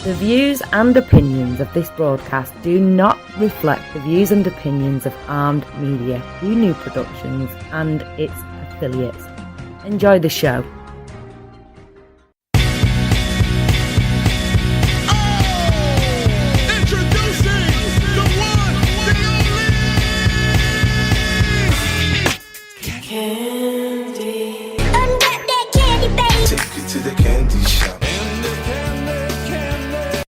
The views and opinions of this broadcast do not reflect the views and opinions of Armed Media, New Productions and its affiliates. Enjoy the show. To the candy shop.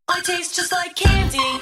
I taste just like candy.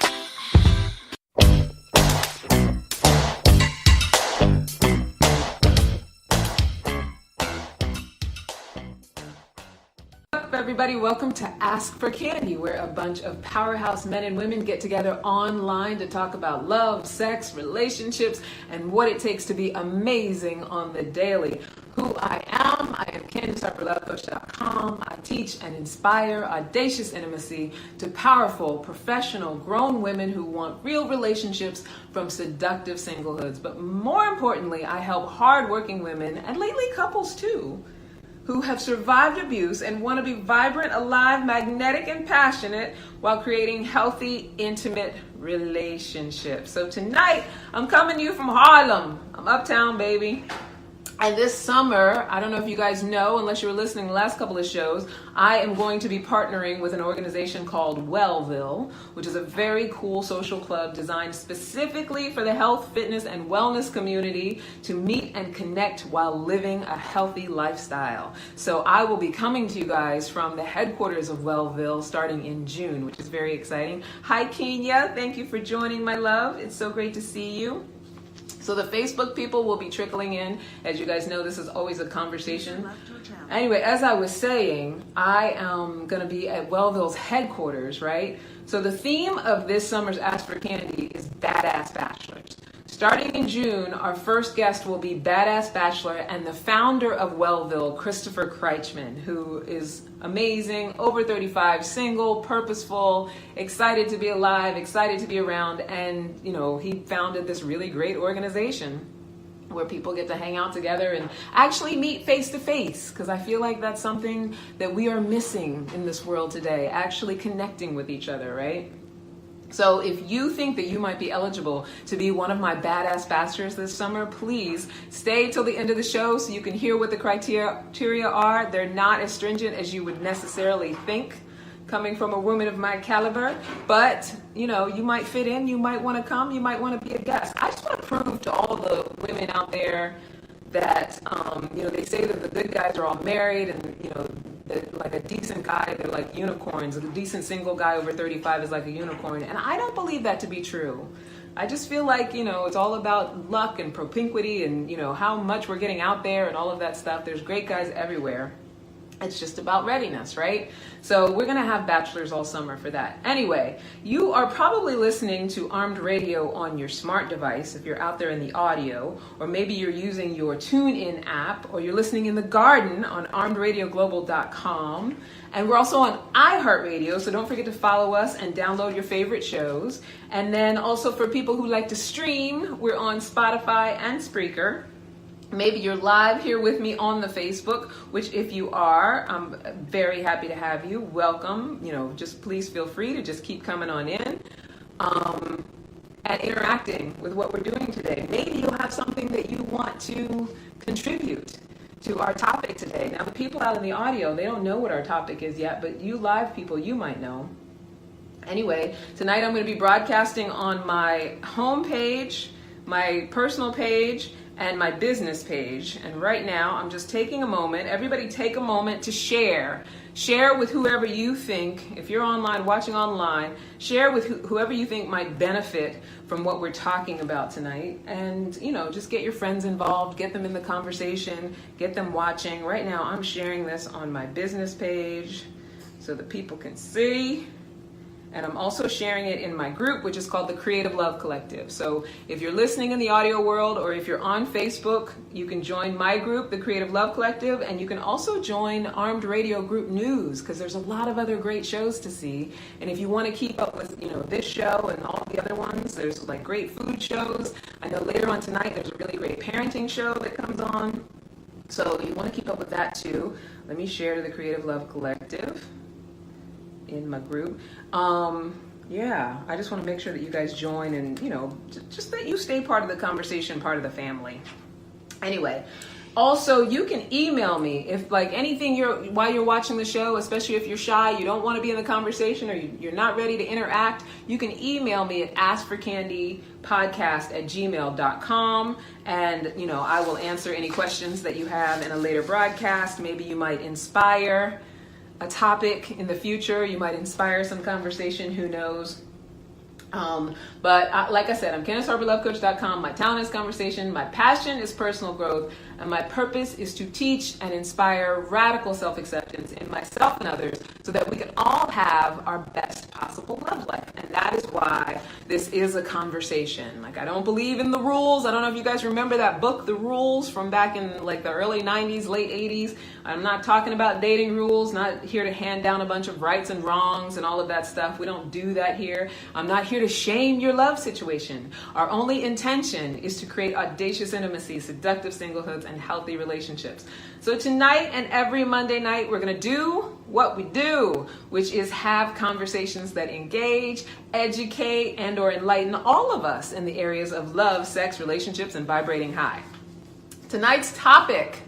What's up, everybody? Welcome to Ask for Candy, where a bunch of powerhouse men and women get together online to talk about love, sex, relationships, and what it takes to be amazing on the daily. Who I am Candice Harper, lovecoach.com. I teach and inspire audacious intimacy to powerful, professional, grown women who want real relationships from seductive singlehoods. But more importantly, I help hardworking women, and lately couples too, who have survived abuse and want to be vibrant, alive, magnetic, and passionate while creating healthy, intimate relationships. So tonight, I'm coming to you from Harlem. I'm uptown, baby. And this summer, I don't know if you guys know, unless you were listening to the last couple of shows, I am going to be partnering with an organization called Wellville, which is a very cool social club designed specifically for the health, fitness, and wellness community to meet and connect while living a healthy lifestyle. So I will be coming to you guys from the headquarters of Wellville starting in June, which is very exciting. Hi, Kenya. Thank you for joining, my love. It's so great to see you. So the Facebook people will be trickling in. As you guys know, this is always a conversation. Anyway, as I was saying, I am going to be at Wellville's headquarters, right? So the theme of this summer's Ask for Candy is Badass Bachelors. Starting in June, our first guest will be Badass Bachelor and the founder of Wellville, Christopher Kreichman, who is amazing, over 35, single, purposeful, excited to be alive, excited to be around, and he founded this really great organization where people get to hang out together and actually meet face to face, because I feel like that's something that we are missing in this world today, actually connecting with each other, right? So if you think that you might be eligible to be one of my badass bachelors this summer, please stay till the end of the show so you can hear what the criteria are. They're not as stringent as you would necessarily think coming from a woman of my caliber, but you might fit in, you might want to come, you might want to be a guest. I just want to prove to all the women out there that, they say that the good guys are all married and, like a decent guy, they're like unicorns. A decent single guy over 35 is like a unicorn. And I don't believe that to be true. I just feel like, it's all about luck and propinquity and, how much we're getting out there and all of that stuff. There's great guys everywhere. It's just about readiness, right? So we're going to have bachelors all summer for that. Anyway, you are probably listening to Armed Radio on your smart device if you're out there in the audio, or maybe you're using your TuneIn app, or you're listening in the garden on armedradioglobal.com. And we're also on iHeartRadio, so don't forget to follow us and download your favorite shows. And then also for people who like to stream, we're on Spotify and Spreaker. Maybe you're live here with me on the Facebook, which if you are, I'm very happy to have you. Welcome. Just please feel free to just keep coming on in and interacting with what we're doing today. Maybe you'll have something that you want to contribute to our topic today. Now, the people out in the audio, they don't know what our topic is yet, but you live people, you might know. Anyway, tonight I'm going to be broadcasting on my homepage, my personal page, and my business page. And right now, I'm just taking a moment. Everybody take a moment to share. Share with whoever you think, if you're online, watching online, share with whoever you think might benefit from what we're talking about tonight. And, just get your friends involved, get them in the conversation, get them watching. Right now, I'm sharing this on my business page so that people can see. And I'm also sharing it in my group, which is called the Creative Love Collective. So if you're listening in the audio world, or if you're on Facebook, you can join my group, the Creative Love Collective, and you can also join Armed Radio Group News, because there's a lot of other great shows to see. And if you want to keep up with, this show and all the other ones, there's like great food shows. I know later on tonight, there's a really great parenting show that comes on. So you want to keep up with that too. Let me share to the Creative Love Collective. in my group. Yeah, I just want to make sure that you guys join and, just that you stay part of the conversation, part of the family. Anyway, also, you can email me if anything while you're watching the show, especially if you're shy, you don't want to be in the conversation, or you're not ready to interact, you can email me at askforcandypodcast@gmail.com, and I will answer any questions that you have in a later broadcast. Maybe you might inspire a topic in the future. You might inspire some conversation, who knows. Like I said, I'm CandiceHarperLoveCoach.com. My talent is conversation. My passion is personal growth. And my purpose is to teach and inspire radical self-acceptance in myself and others so that we can all have our best possible love life. And that is why this is a conversation. I don't believe in the rules. I don't know if you guys remember that book, The Rules, from back in the early 90s, late 80s. I'm not talking about dating rules, not here to hand down a bunch of rights and wrongs and all of that stuff. We don't do that here. I'm not here to shame your love situation. Our only intention is to create audacious intimacy, seductive singlehoods, and healthy relationships. So tonight and every Monday night, we're going to do what we do, which is have conversations that engage, educate, and or enlighten all of us in the areas of love, sex, relationships, and vibrating high. Tonight's topic,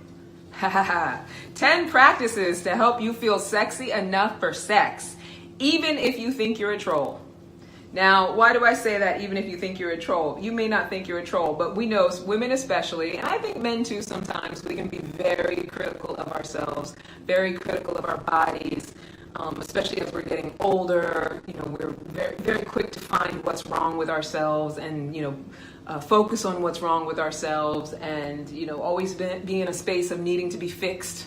10 practices to help you feel sexy enough for sex, even if you think you're a troll. Now, why do I say that even if you think you're a troll? You may not think you're a troll, but we know, women especially, and I think men too sometimes, we can be very critical of ourselves, very critical of our bodies, especially as we're getting older. We're very, very quick to find what's wrong with ourselves and, focus on what's wrong with ourselves and, always be in a space of needing to be fixed,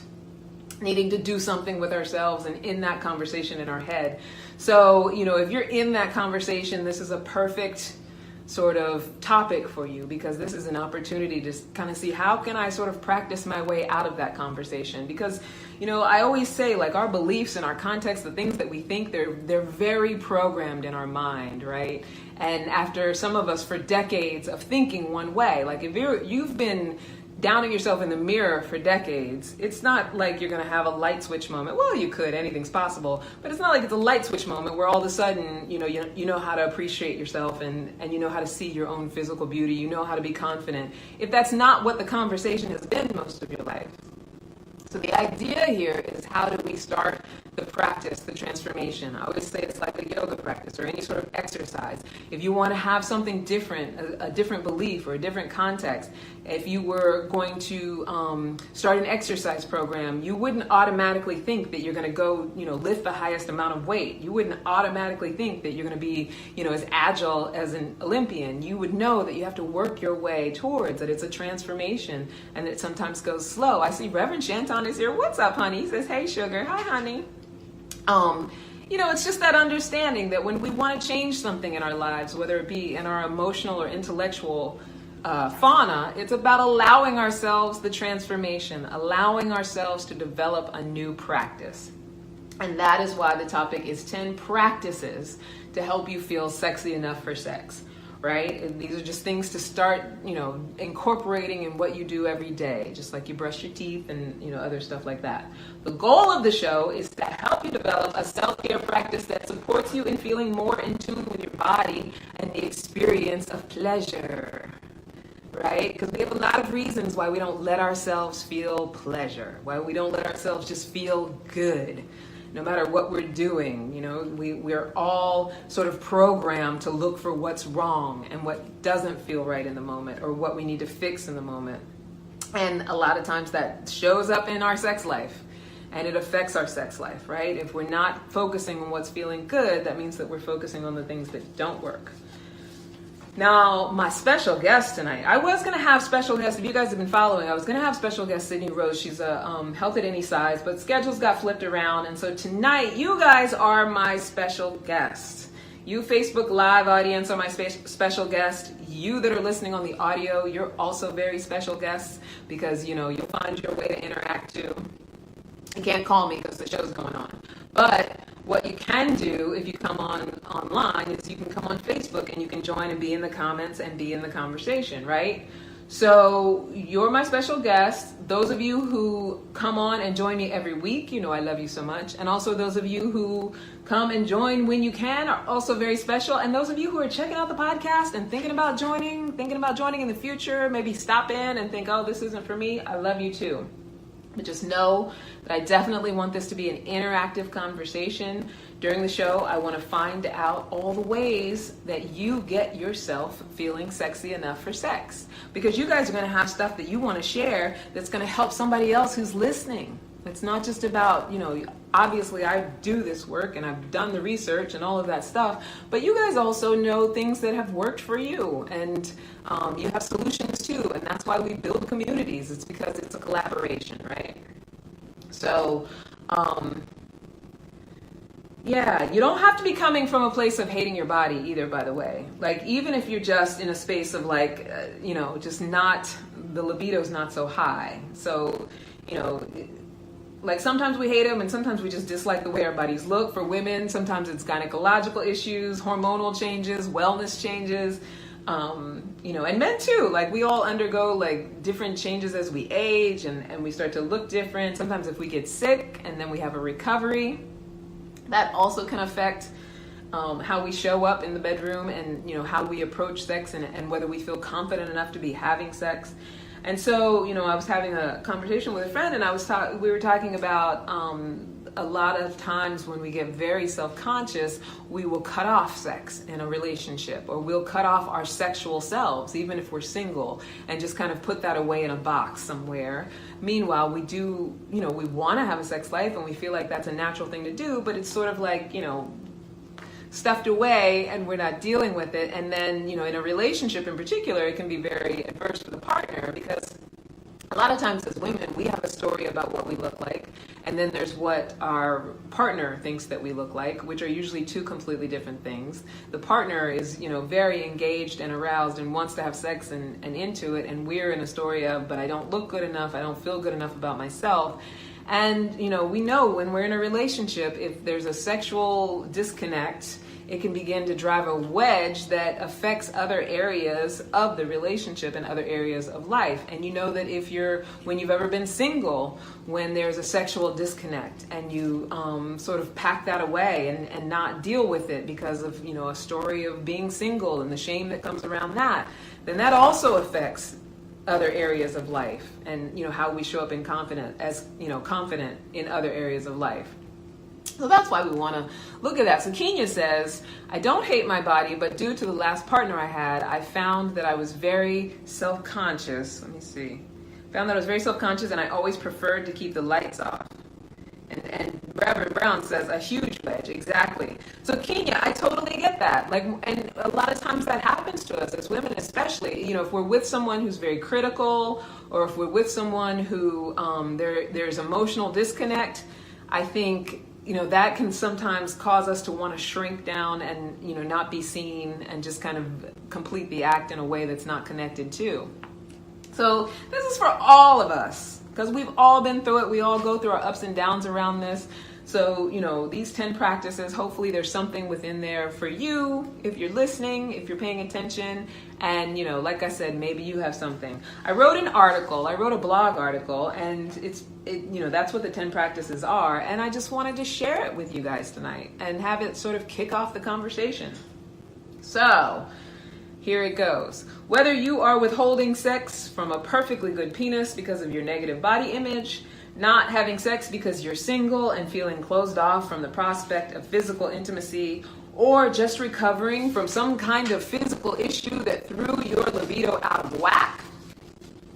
needing to do something with ourselves and in that conversation in our head. So, if you're in that conversation, this is a perfect sort of topic for you, because this is an opportunity to kind of see how can I sort of practice my way out of that conversation. Because, I always say our beliefs and our context, the things that we think, they're very programmed in our mind, right? And after some of us for decades of thinking one way, if you've been downing yourself in the mirror for decades, it's not like you're going to have a light switch moment. Well, you could, anything's possible, but it's not like it's a light switch moment where all of a sudden, you know how to appreciate yourself and you know how to see your own physical beauty, you know how to be confident, if that's not what the conversation has been most of your life. So the idea here is, how do we start the practice, the transformation? I always say it's like a yoga practice or any sort of exercise. If you want to have something different, a different belief or a different context, if you were going to start an exercise program, you wouldn't automatically think that you're going to go, lift the highest amount of weight. You wouldn't automatically think that you're going to be, as agile as an Olympian. You would know that you have to work your way towards it. It's a transformation, and it sometimes goes slow. I see Reverend Shanton is here. What's up, honey? He says, hey, sugar. Hi, honey. It's just that understanding that when we want to change something in our lives, whether it be in our emotional or intellectual fauna, it's about allowing ourselves the transformation, allowing ourselves to develop a new practice. And that is why the topic is 10 practices to help you feel sexy enough for sex. Right? And these are just things to start, incorporating in what you do every day, just like you brush your teeth and, other stuff like that. The goal of the show is to help you develop a self-care practice that supports you in feeling more in tune with your body and the experience of pleasure. Right? Because we have a lot of reasons why we don't let ourselves feel pleasure, why we don't let ourselves just feel good. No matter what we're doing, we're all sort of programmed to look for what's wrong and what doesn't feel right in the moment, or what we need to fix in the moment. And a lot of times that shows up in our sex life, and it affects our sex life, right? If we're not focusing on what's feeling good, that means that we're focusing on the things that don't work. Now, my special guest tonight, I was going to have special guests, if you guys have been following, I was going to have special guest Sydney Rose. She's a Health at Any Size, but schedules got flipped around. And so tonight, you guys are my special guest. You Facebook Live audience are my special guest. You that are listening on the audio, you're also very special guests, because, you'll find your way to interact too. You can't call me because the show's going on. But what you can do if you come online is you can come on Facebook and you can join and be in the comments and be in the conversation, right? So you're my special guest. Those of you who come on and join me every week, you know I love you so much. And also those of you who come and join when you can are also very special. And those of you who are checking out the podcast and thinking about joining in the future, maybe stop in and think, oh, this isn't for me, I love you too. But just know that I definitely want this to be an interactive conversation. During the show, I want to find out all the ways that you get yourself feeling sexy enough for sex. Because you guys are going to have stuff that you want to share that's going to help somebody else who's listening. It's not just about, obviously I do this work and I've done the research and all of that stuff, but you guys also know things that have worked for you, and you have solutions too, and that's why we build communities. It's because it's a collaboration, right? So, yeah, you don't have to be coming from a place of hating your body either, by the way. Like, even if you're just in a space of just not, the libido's not so high. So, like sometimes we hate them and sometimes we just dislike the way our bodies look. For women, sometimes it's gynecological issues, hormonal changes, wellness changes, and men too. Like, we all undergo like different changes as we age and we start to look different. Sometimes if we get sick and then we have a recovery, that also can affect how we show up in the bedroom and, how we approach sex and whether we feel confident enough to be having sex. And so, I was having a conversation with a friend and we were talking about a lot of times when we get very self-conscious, we will cut off sex in a relationship, or we'll cut off our sexual selves, even if we're single, and just kind of put that away in a box somewhere. Meanwhile, we do, we want to have a sex life and we feel like that's a natural thing to do, but it's sort of like, stuffed away and we're not dealing with it. And then, in a relationship in particular, it can be very adverse for the partner, because a lot of times as women, we have a story about what we look like, and then there's what our partner thinks that we look like, which are usually two completely different things. The partner is, very engaged and aroused and wants to have sex and into it, and we're in a story of, but I don't look good enough, I don't feel good enough about myself. And, we know when we're in a relationship, if there's a sexual disconnect, it can begin to drive a wedge that affects other areas of the relationship and other areas of life. And you know that when you've ever been single, when there's a sexual disconnect and you sort of pack that away and not deal with it because of, a story of being single and the shame that comes around that, then that also affects other areas of life and, how we show up confident in other areas of life. So that's why we want to look at that. So Kenya says, I don't hate my body, but due to the last partner I had, I found that I was very self-conscious. Found that I was very self-conscious and I always preferred to keep the lights off. And Reverend Brown says, a huge wedge. Exactly. So Kenya, I totally get that. And a lot of times that happens to us as women, especially, if we're with someone who's very critical, or if we're with someone who there's emotional disconnect, I think, that can sometimes cause us to want to shrink down and, not be seen and just kind of complete the act in a way that's not connected to. So this is for all of us, because we've all been through it. We all go through our ups and downs around this. So, these 10 practices, hopefully there's something within there for you, if you're listening, if you're paying attention, and, like I said, maybe you have something. I wrote a blog article, and that's what the 10 practices are, and I just wanted to share it with you guys tonight and have it sort of kick off the conversation. So, here it goes. Whether you are withholding sex from a perfectly good penis because of your negative body image, not having sex because you're single and feeling closed off from the prospect of physical intimacy, or just recovering from some kind of physical issue that threw your libido out of whack.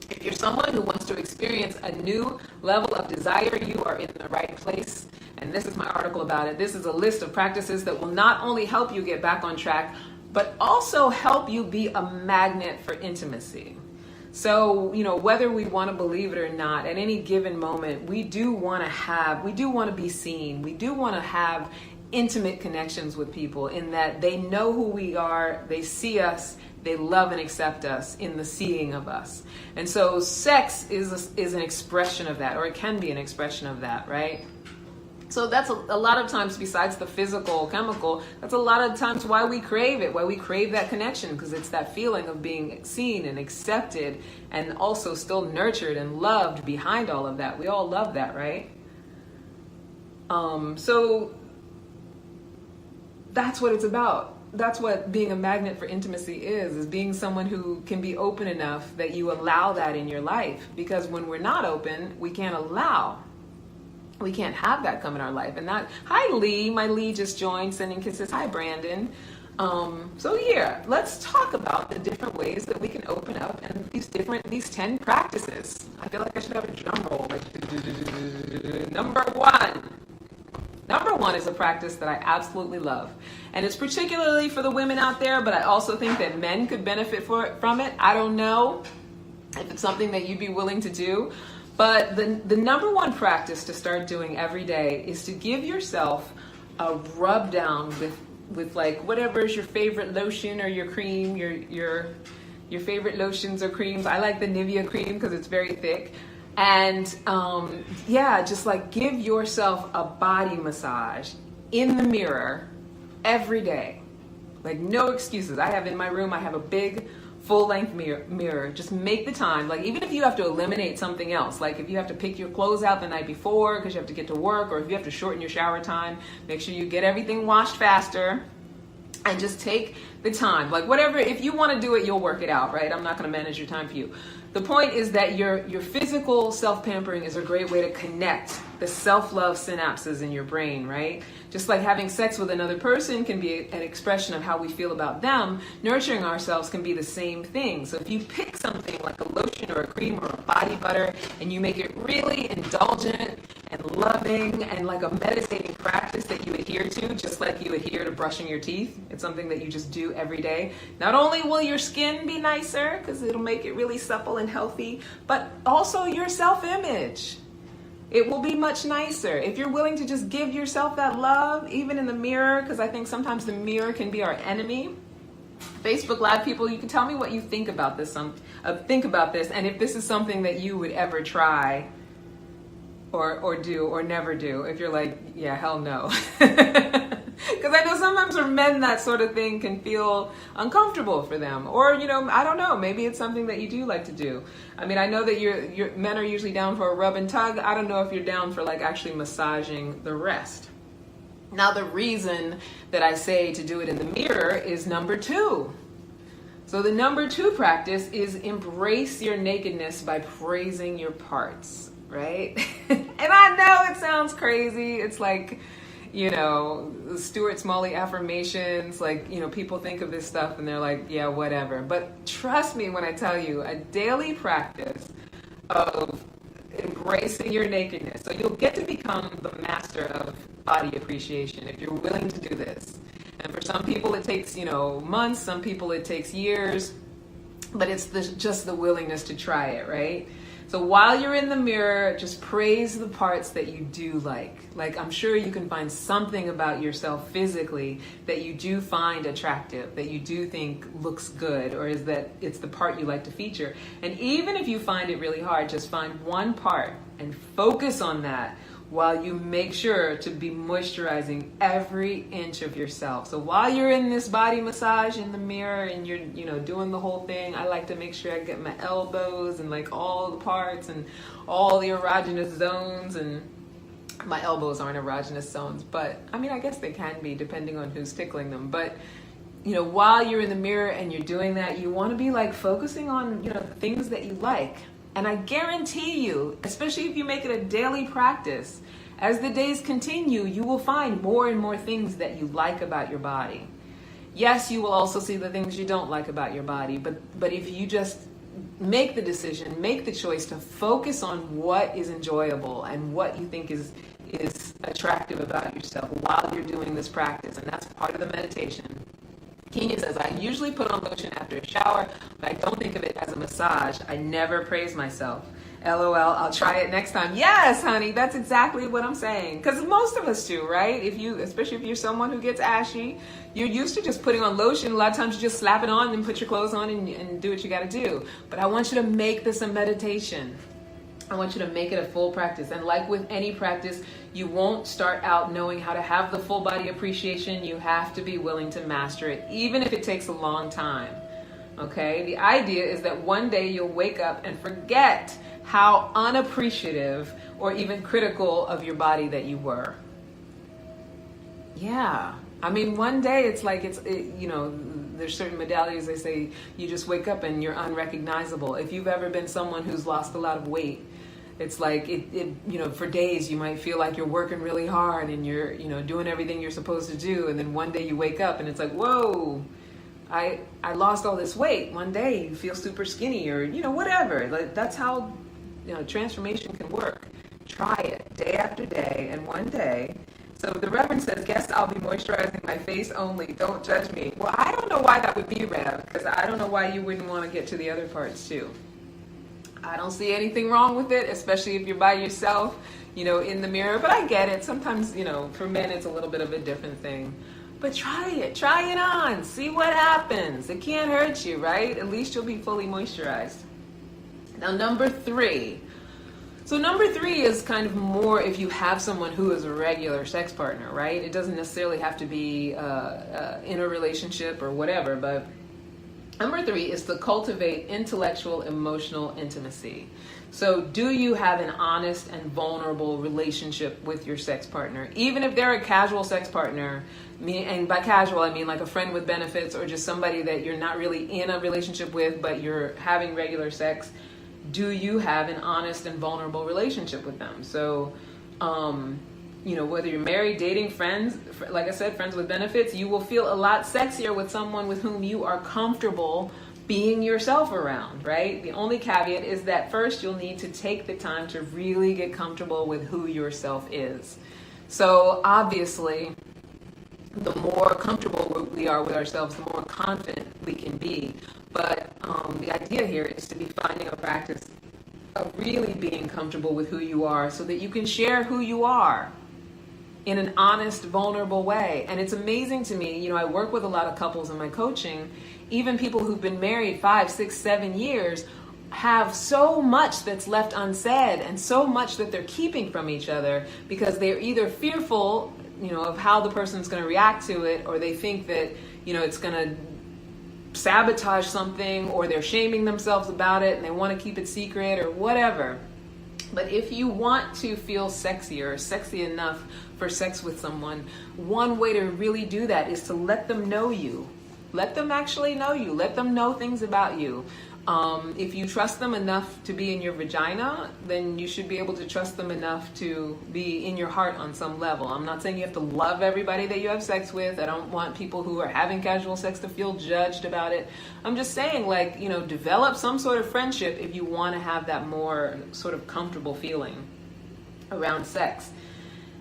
If you're someone who wants to experience a new level of desire, you are in the right place. And this is my article about it. This is a list of practices that will not only help you get back on track, but also help you be a magnet for intimacy. So, whether we want to believe it or not, at any given moment, we do want to be seen. We do want to have intimate connections with people in that they know who we are, they see us, they love and accept us in the seeing of us. And so sex is an expression of that, or it can be an expression of that, right? So that's a lot of times, besides the physical, chemical, that's a lot of times why we crave it, why we crave that connection, because it's that feeling of being seen and accepted and also still nurtured and loved behind all of that. We all love that, right? So that's what it's about. That's what being a magnet for intimacy is being someone who can be open enough that you allow that in your life. Because when we're not open, we can't have that come in our life. And that, hi Lee, my Lee just joined, sending kisses. Hi Brandon. So yeah, let's talk about the different ways that we can open up and these 10 practices. I feel like I should have a drum roll. Like, Number one is a practice that I absolutely love. And it's particularly for the women out there, but I also think that men could benefit from it. I don't know if it's something that you'd be willing to do. But the number one practice to start doing every day is to give yourself a rub down with like whatever is your favorite lotion or your cream, your favorite lotions or creams. I like the Nivea cream because it's very thick. And just like give yourself a body massage in the mirror every day. Like no excuses. I have in my room, I have a big full-length mirror. Just make the time. Like even if you have to eliminate something else, like if you have to pick your clothes out the night before because you have to get to work, or if you have to shorten your shower time, make sure you get everything washed faster and just take the time. Like whatever, if you want to do it, you'll work it out, right? I'm not going to manage your time for you. The point is that your physical self-pampering is a great way to connect the self-love synapses in your brain, right? Just like having sex with another person can be an expression of how we feel about them, nurturing ourselves can be the same thing. So if you pick something like a lotion or a cream or a body butter and you make it really indulgent and loving and like a meditating practice that you adhere to, just like you adhere to brushing your teeth, it's something that you just do every day. Not only will your skin be nicer because it'll make it really supple and healthy, but also your self-image. It will be much nicer if you're willing to just give yourself that love, even in the mirror, because I think sometimes the mirror can be our enemy. Facebook Live people, you can tell me what you think about this. And if this is something that you would ever try or do or never do. If you're like, yeah, hell no. Because I know sometimes for men that sort of thing can feel uncomfortable for them. Or, I don't know, maybe it's something that you do like to do. I mean, I know that your men are usually down for a rub and tug. I don't know if you're down for like actually massaging the rest. Now, the reason that I say to do it in the mirror is number 2. So the number 2 practice is embrace your nakedness by praising your parts, right? And I know it sounds crazy. It's like, Stuart Smalley affirmations, like, people think of this stuff and they're like, yeah, whatever. But trust me when I tell you, a daily practice of embracing your nakedness. So you'll get to become the master of body appreciation if you're willing to do this. And for some people it takes, months, some people it takes years, but it's just the willingness to try it, right? So while you're in the mirror, just praise the parts that you do like. Like, I'm sure you can find something about yourself physically that you do find attractive, that you do think looks good, or is that it's the part you like to feature. And even if you find it really hard, just find one part and focus on that while you make sure to be moisturizing every inch of yourself. So while you're in this body massage in the mirror and you're, doing the whole thing, I like to make sure I get my elbows and like all the parts and all the erogenous zones. And my elbows aren't erogenous zones, but I mean, I guess they can be depending on who's tickling them. But while you're in the mirror and you're doing that, you want to be like focusing on, the things that you like. And I guarantee you, especially if you make it a daily practice, as the days continue, you will find more and more things that you like about your body. Yes, you will also see the things you don't like about your body, but if you just make the decision, make the choice to focus on what is enjoyable and what you think is attractive about yourself while you're doing this practice, and that's part of the meditation. Kenya says, I usually put on lotion after a shower, but I don't think of it as a massage. I never praise myself. LOL, I'll try it next time. Yes, honey, that's exactly what I'm saying. Because most of us do, right? Especially if you're someone who gets ashy, you're used to just putting on lotion. A lot of times you just slap it on and put your clothes on and do what you got to do. But I want you to make this a meditation. I want you to make it a full practice. And like with any practice, you won't start out knowing how to have the full body appreciation. You have to be willing to master it, even if it takes a long time. Okay? The idea is that one day you'll wake up and forget how unappreciative or even critical of your body that you were. Yeah. I mean, one day it's like, there's certain modalities, they say you just wake up and you're unrecognizable. If you've ever been someone who's lost a lot of weight, it's like, for days you might feel like you're working really hard and you're, doing everything you're supposed to do. And then one day you wake up and it's like, whoa, I lost all this weight. One day you feel super skinny or, whatever. Like, that's how, transformation can work. Try it day after day, and one day. So the Reverend says, guess I'll be moisturizing my face only. Don't judge me. Well, I don't know why that would be, Rev, because I don't know why you wouldn't want to get to the other parts too. I don't see anything wrong with it, especially if you're by yourself, in the mirror. But I get it. Sometimes, for men, it's a little bit of a different thing. But try it on. See what happens. It can't hurt you, right? At least you'll be fully moisturized. Now, number 3. So number 3 is kind of more if you have someone who is a regular sex partner, right? It doesn't necessarily have to be in a relationship or whatever, but number 3 is to cultivate intellectual, emotional intimacy. So do you have an honest and vulnerable relationship with your sex partner? Even if they're a casual sex partner, and by casual I mean like a friend with benefits or just somebody that you're not really in a relationship with, but you're having regular sex, do you have an honest and vulnerable relationship with them? So, whether you're married, dating, friends, like I said, friends with benefits, you will feel a lot sexier with someone with whom you are comfortable being yourself around, right? The only caveat is that first you'll need to take the time to really get comfortable with who yourself is. So obviously, the more comfortable we are with ourselves, the more confident we can be. But the idea here is to be finding a practice of really being comfortable with who you are so that you can share who you are in an honest, vulnerable way. And it's amazing to me, I work with a lot of couples in my coaching, even people who've been married 5, 6, 7 years have so much that's left unsaid and so much that they're keeping from each other because they're either fearful, of how the person's going to react to it, or they think that, it's going to sabotage something, or they're shaming themselves about it and they want to keep it secret or whatever. But if you want to feel sexy or sexy enough for sex with someone, one way to really do that is to let them know you. Let them actually know you. Let them know things about you. If you trust them enough to be in your vagina, then you should be able to trust them enough to be in your heart on some level. I'm not saying you have to love everybody that you have sex with. I don't want people who are having casual sex to feel judged about it. I'm just saying, develop some sort of friendship if you want to have that more sort of comfortable feeling around sex.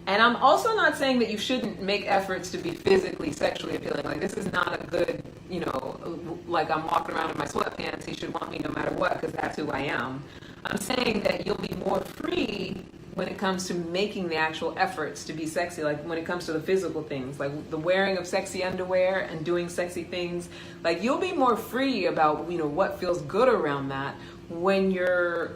And I'm also not saying that you shouldn't make efforts to be physically, sexually appealing. Like, this is not a good, like I'm walking around in my sweatpants, he should want me no matter what, because that's who I am. I'm saying that you'll be more free when it comes to making the actual efforts to be sexy, like when it comes to the physical things, like the wearing of sexy underwear and doing sexy things. Like, you'll be more free about, what feels good around that when you're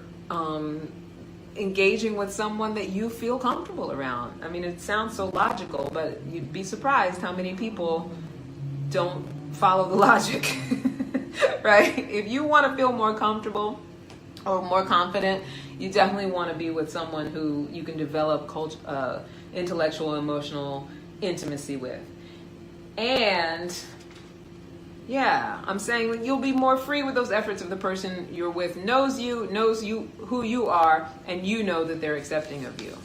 engaging with someone that you feel comfortable around. I mean, it sounds so logical, but you'd be surprised how many people don't follow the logic, right? If you want to feel more comfortable or more confident, you definitely want to be with someone who you can develop intellectual, emotional intimacy with. And yeah, I'm saying that you'll be more free with those efforts if the person you're with knows you, who you are, and you know that they're accepting of you.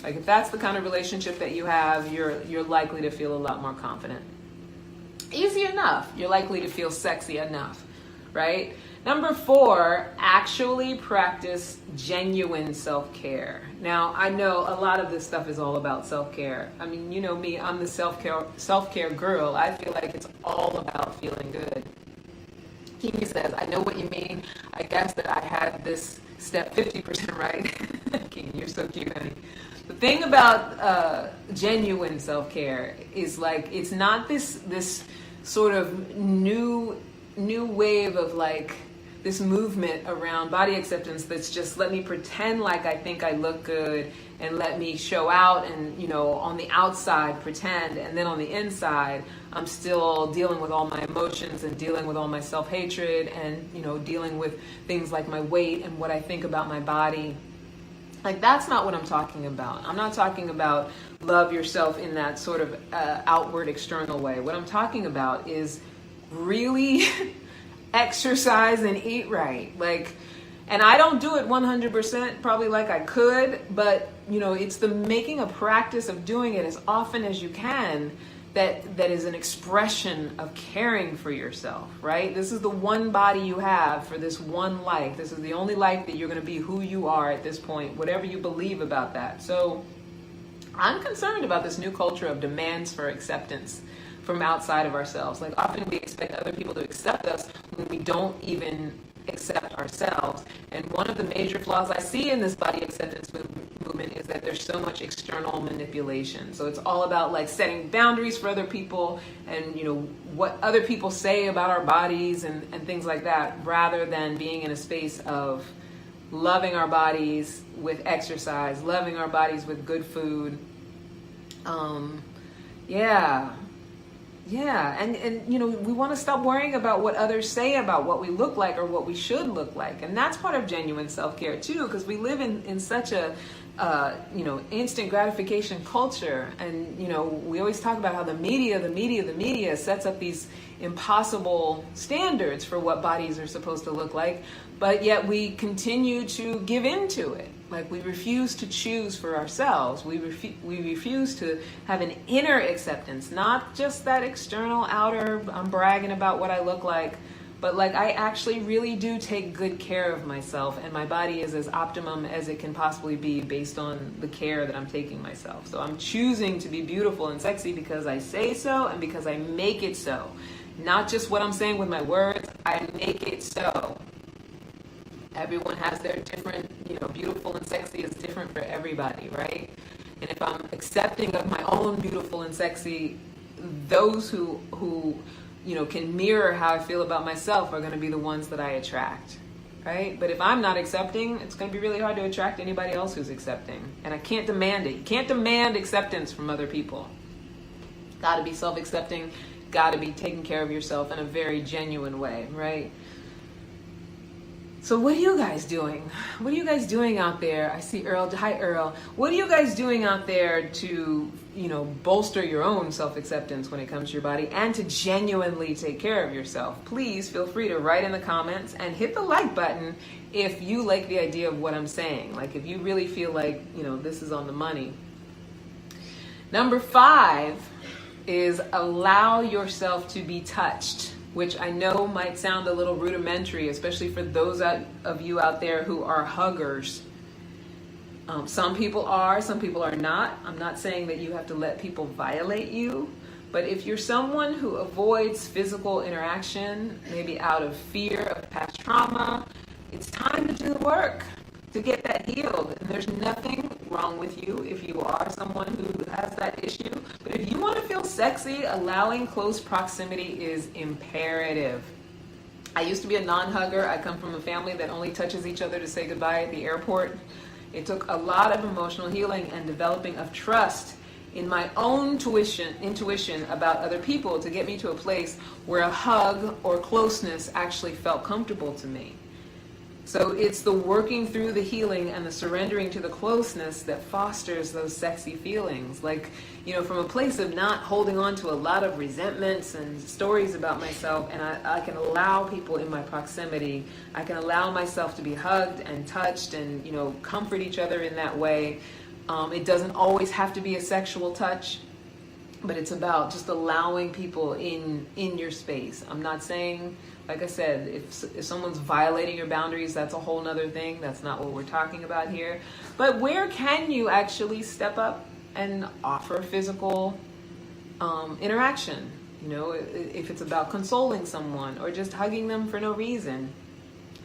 Like, if that's the kind of relationship that you have, you're likely to feel a lot more confident. Easy enough. You're likely to feel sexy enough, right? Number 4, actually practice genuine self-care. Now, I know a lot of this stuff is all about self-care. I mean, you know me, I'm the self-care girl. I feel like it's all about feeling good. Kiki says, I know what you mean. I guess that I had this step 50% right. Kiki, you're so cute, honey. The thing about genuine self-care is, like, it's not this sort of new wave of, like, this movement around body acceptance that's just let me pretend like I think I look good and let me show out and, you know, on the outside pretend, and then on the inside I'm still dealing with all my emotions and dealing with all my self-hatred and, you know, dealing with things like my weight and what I think about my body. Like, that's not what I'm talking about. I'm not talking about love yourself in that sort of outward external way. What I'm talking about is really exercise and eat right. Like, and I don't do it 100% probably like I could, but, you know, it's the making a practice of doing it as often as you can that is an expression of caring for yourself, right? This is the one body you have for this one life. This is the only life that you're going to be who you are at this point, whatever you believe about that. So I'm concerned about this new culture of demands for acceptance from outside of ourselves. Like, often we expect other people to accept us when we don't even accept ourselves. And one of the major flaws I see in this body acceptance movement is that there's so much external manipulation. So it's all about like setting boundaries for other people and, you know, what other people say about our bodies and things like that, rather than being in a space of loving our bodies with exercise, loving our bodies with good food. And you know, we want to stop worrying about what others say about what we look like or what we should look like. And that's part of genuine self-care too, because we live in such a you know, instant gratification culture. And, you know, we always talk about how the media sets up these impossible standards for what bodies are supposed to look like, but yet we continue to give into it. Like, we refuse to choose for ourselves. We refuse to have an inner acceptance, not just that external outer, I'm bragging about what I look like, but like, I actually really do take good care of myself, and my body is as optimum as it can possibly be based on the care that I'm taking myself. So I'm choosing to be beautiful and sexy because I say so and because I make it so. Not just what I'm saying with my words, I make it so. Everyone has their different, you know, beautiful and sexy is different for everybody, right? And if I'm accepting of my own beautiful and sexy, those who you know, can mirror how I feel about myself are going to be the ones that I attract, right? But if I'm not accepting, it's going to be really hard to attract anybody else who's accepting. And I can't demand it. You can't demand acceptance from other people. Got to be self-accepting. Got to be taking care of yourself in a very genuine way, right? So what are you guys doing? What are you guys doing out there? I see Earl. Hi, Earl. What are you guys doing out there to, you know, bolster your own self-acceptance when it comes to your body and to genuinely take care of yourself? Please feel free to write in the comments and hit the like button if you like the idea of what I'm saying. Like, if you really feel like, you know, this is on the money. Number 5 is allow yourself to be touched, which I know might sound a little rudimentary, especially for those of you out there who are huggers. Some people are, some people are not. I'm not saying that you have to let people violate you, but if you're someone who avoids physical interaction, maybe out of fear of past trauma, it's time to do the work to get that healed. And there's nothing wrong with you if you are someone who has that issue. But if you want to feel sexy, allowing close proximity is imperative. I used to be a non-hugger. I come from a family that only touches each other to say goodbye at the airport. It took a lot of emotional healing and developing of trust in my own intuition about other people to get me to a place where a hug or closeness actually felt comfortable to me. So it's the working through the healing and the surrendering to the closeness that fosters those sexy feelings. Like, you know, from a place of not holding on to a lot of resentments and stories about myself, and I can allow people in my proximity. I can allow myself to be hugged and touched and, you know, comfort each other in that way. It doesn't always have to be a sexual touch, but it's about just allowing people in your space. I'm not saying, like I said, if someone's violating your boundaries, that's a whole nother thing. That's not what we're talking about here. But where can you actually step up and offer physical interaction? You know, if it's about consoling someone or just hugging them for no reason.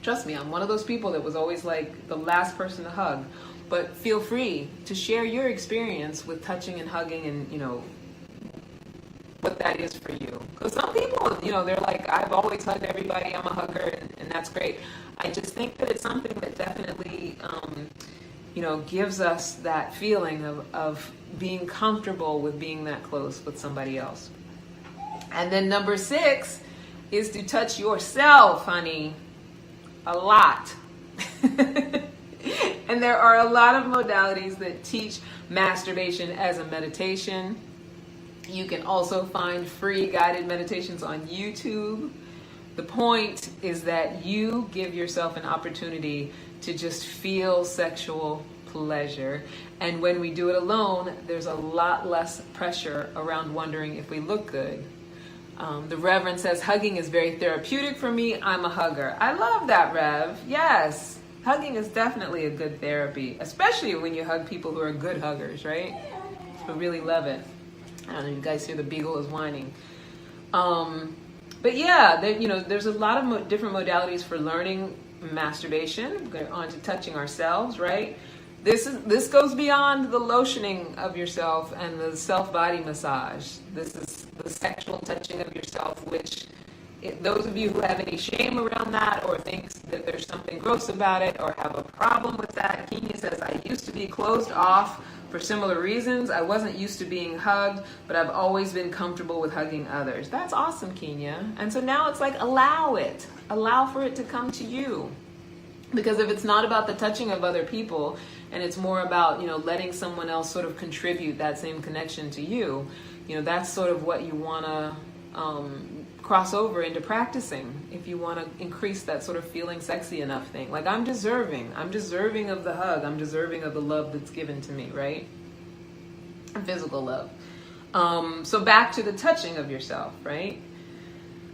Trust me, I'm one of those people that was always like the last person to hug. But feel free to share your experience with touching and hugging and, you know, what that is for you. Because some people, they're like, I've always hugged everybody, I'm a hugger, and that's great. I just think that it's something that definitely, gives us that feeling of being comfortable with being that close with somebody else. And then number 6 is to touch yourself, honey, a lot. And there are a lot of modalities that teach masturbation as a meditation. You can also find free guided meditations on YouTube. The point is that you give yourself an opportunity to just feel sexual pleasure. And when we do it alone, there's a lot less pressure around wondering if we look good. The Reverend says, hugging is very therapeutic for me. I'm a hugger. I love that, Rev. Yes. Hugging is definitely a good therapy, especially when you hug people who are good huggers, right? I really love it. I don't know if you guys hear the beagle is whining. But yeah, there's a lot of different modalities for learning masturbation. We're on to touching ourselves, right? This goes beyond the lotioning of yourself and the self-body massage. This is the sexual touching of yourself, which those of you who have any shame around that or thinks that there's something gross about it or have a problem with that, Kenya says, I used to be closed off for similar reasons. I wasn't used to being hugged, but I've always been comfortable with hugging others. That's awesome, Kenya. And so now it's like, allow it. Allow for it to come to you. Because if it's not about the touching of other people and it's more about, letting someone else sort of contribute that same connection to you, that's sort of what you want to cross over into practicing if you want to increase that sort of feeling sexy enough thing. Like, I'm deserving of the hug. I'm deserving of the love that's given to me, right? And physical love. So back to the touching of yourself, right?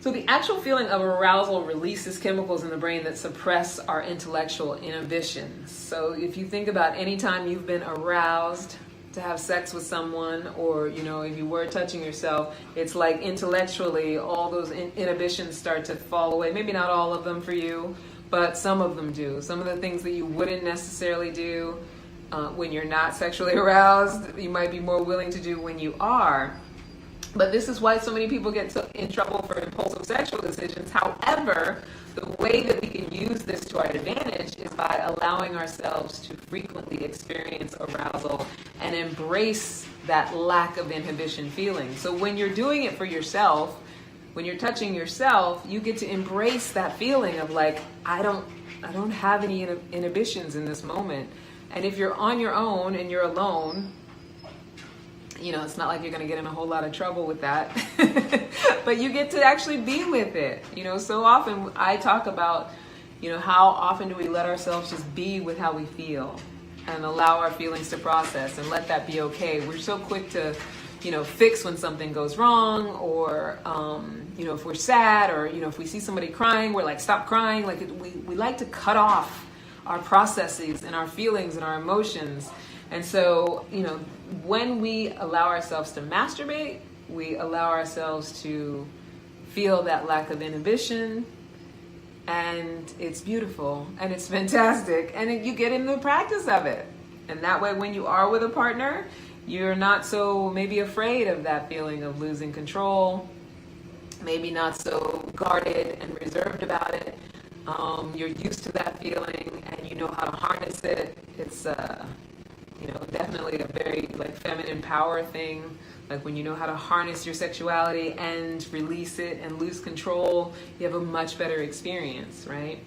So the actual feeling of arousal releases chemicals in the brain that suppress our intellectual inhibitions. So if you think about any time you've been aroused to have sex with someone, or if you were touching yourself, it's like intellectually all those inhibitions start to fall away. Maybe not all of them for you, but some of them do. Some of the things that you wouldn't necessarily do when you're not sexually aroused, you might be more willing to do when you are. But this is why so many people get in trouble for impulsive sexual decisions. However, the way that we can use this to our advantage is by allowing ourselves to frequently experience arousal and embrace that lack of inhibition feeling. So when you're doing it for yourself, when you're touching yourself, you get to embrace that feeling of like, I don't have any inhibitions in this moment. And if you're on your own and you're alone, it's not like you're going to get in a whole lot of trouble with that, but you get to actually be with it. So often I talk about, how often do we let ourselves just be with how we feel and allow our feelings to process and let that be okay. We're so quick to, fix when something goes wrong, or, if we're sad, or, if we see somebody crying, we're like, stop crying. Like we like to cut off our processes and our feelings and our emotions. And so, when we allow ourselves to masturbate, we allow ourselves to feel that lack of inhibition, and it's beautiful and it's fantastic, and you get into the practice of it. And that way, when you are with a partner, you're not so maybe afraid of that feeling of losing control, maybe not so guarded and reserved about it. You're used to that feeling and you know how to harness it. It's definitely a very feminine power thing. Like when you know how to harness your sexuality and release it and lose control, you have a much better experience, right?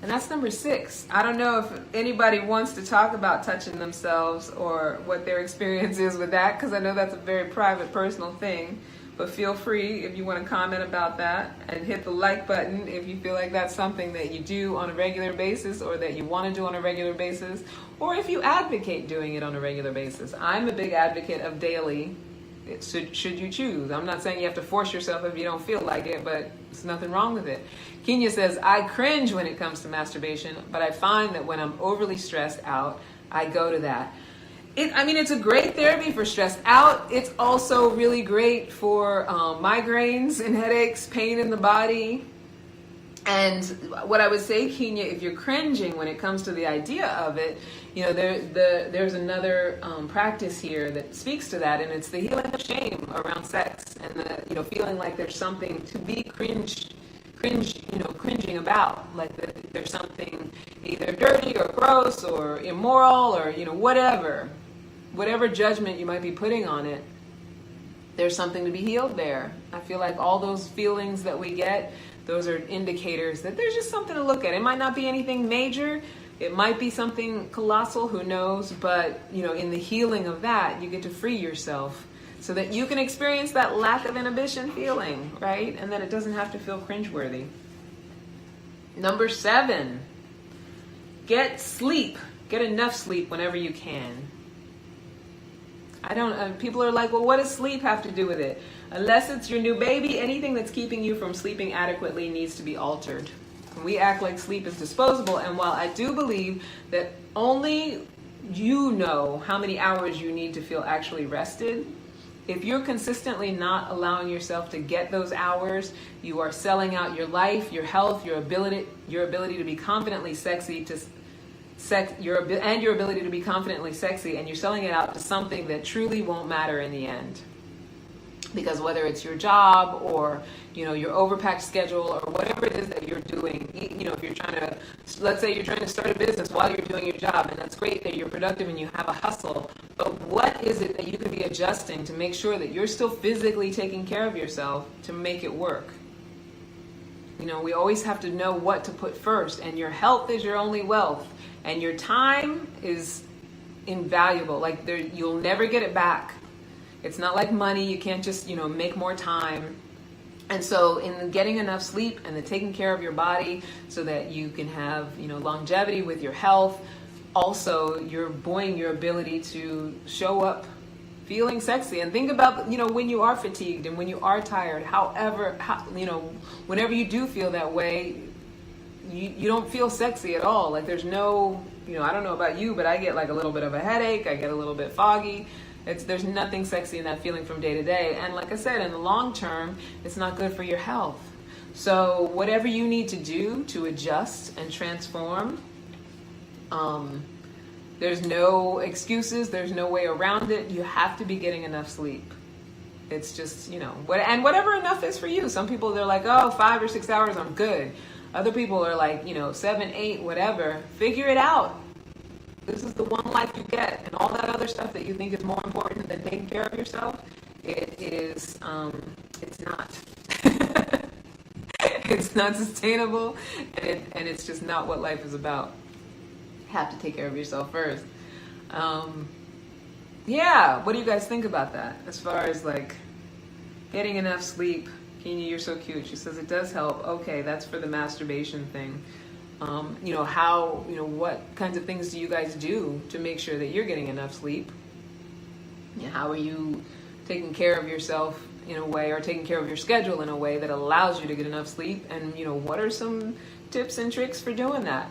And that's number 6. I don't know if anybody wants to talk about touching themselves or what their experience is with that, because I know that's a very private, personal thing. But feel free if you want to comment about that, and hit the like button if you feel like that's something that you do on a regular basis or that you want to do on a regular basis, or if you advocate doing it on a regular basis. I'm a big advocate of daily, should you choose. I'm not saying you have to force yourself if you don't feel like it, but there's nothing wrong with it. Kenya says, I cringe when it comes to masturbation, but I find that when I'm overly stressed out, I go to that. It's a great therapy for stress out. It's also really great for migraines and headaches, pain in the body. And what I would say, Kenya, if you're cringing when it comes to the idea of it, there's another practice here that speaks to that, and it's the healing of shame around sex, and feeling like there's something to be cringing about, like that there's something either dirty or gross or immoral or whatever judgment you might be putting on it. There's something to be healed there. I feel like all those feelings that we get, those are indicators that there's just something to look at. It might not be anything major. It might be something colossal, who knows? But, in the healing of that, you get to free yourself so that you can experience that lack of inhibition feeling, right? And that it doesn't have to feel cringeworthy. Number 7, get sleep. Get enough sleep whenever you can. People are like, well, what does sleep have to do with it? Unless it's your new baby, anything that's keeping you from sleeping adequately needs to be altered. We act like sleep is disposable, and while I do believe that only you know how many hours you need to feel actually rested, if you're consistently not allowing yourself to get those hours, you are selling out your life, your health, your ability to be confidently sexy, your ability to be confidently sexy, and you're selling it out to something that truly won't matter in the end. Because whether it's your job or your overpacked schedule or whatever it is that you're doing, if you're let's say you're trying to start a business while you're doing your job, and that's great that you're productive and you have a hustle, but what is it that you could be adjusting to make sure that you're still physically taking care of yourself to make it work? We always have to know what to put first, and your health is your only wealth, and your time is invaluable. You'll never get it back. It's not like money. You can't just, make more time. And so in getting enough sleep and the taking care of your body so that you can have, longevity with your health, also you're buoying your ability to show up feeling sexy. And think about, when you are fatigued and when you are tired, whenever you do feel that way, you don't feel sexy at all. Like there's no, I don't know about you, but I get like a little bit of a headache. I get a little bit foggy. There's nothing sexy in that feeling from day to day. And like I said, in the long term, it's not good for your health. So whatever you need to do to adjust and transform, there's no excuses. There's no way around it. You have to be getting enough sleep. It's just, and whatever enough is for you. Some people, they're like, 5 or 6 hours, I'm good. Other people are like, 7, 8, whatever. Figure it out. This is the one life you get, and all that other stuff that you think is more important than taking care of yourself, it's not. It's not sustainable, and it's just not what life is about. You have to take care of yourself first. What do you guys think about that? As far as like getting enough sleep? Kenya, you're so cute. She says it does help. Okay, that's for the masturbation thing. What kinds of things do you guys do to make sure that you're getting enough sleep? How are you taking care of yourself in a way, or taking care of your schedule in a way that allows you to get enough sleep? And, what are some tips and tricks for doing that?